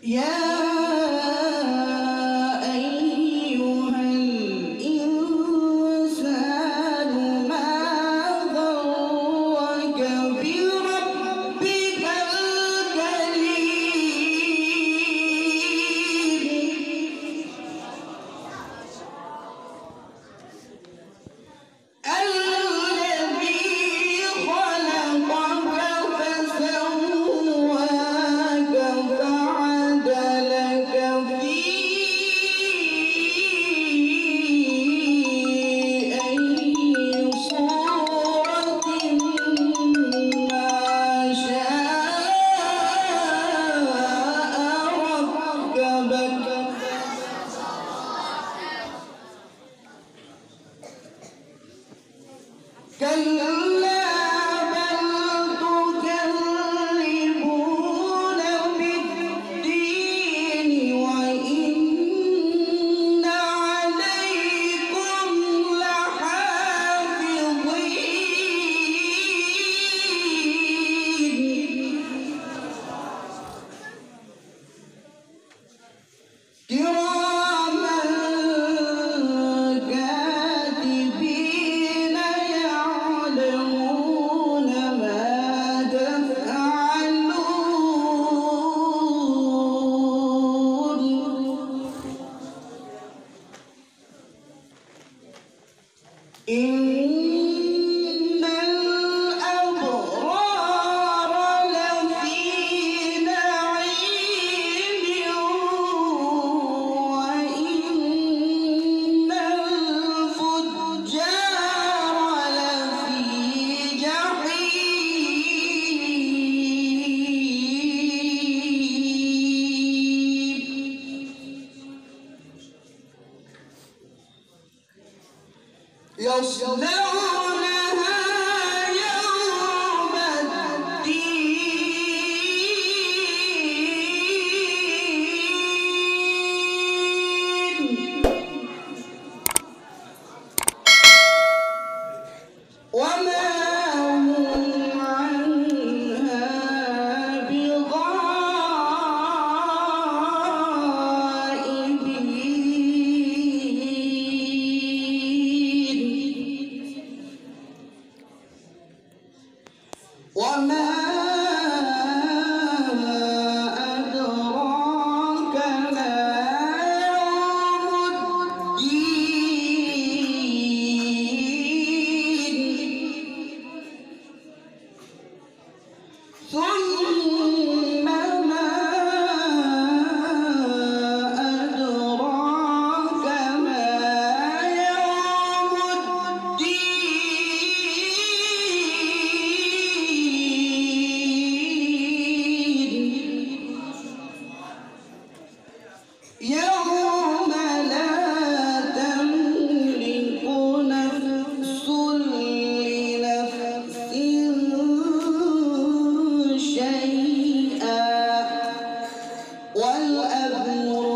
يا أيها الإنسان ما غرك بربك الكريم الذي خلقك فسواك فعدلك في أي صورة ما شاء ركبك كلا بل تكذبون بالدين وإن عليكم لحافظين كراما كاتبين يعلمون ما تفعلون إن الأبرار لفي نعيم وإن الفجار لفي جحيم يصلونها يوم الدين وما هم عنها بغائبين وما أدراك ما يوم الدين ثم ما أدراك ما يوم الدين يوم لا تملك نفس لنفس شيئا والأمر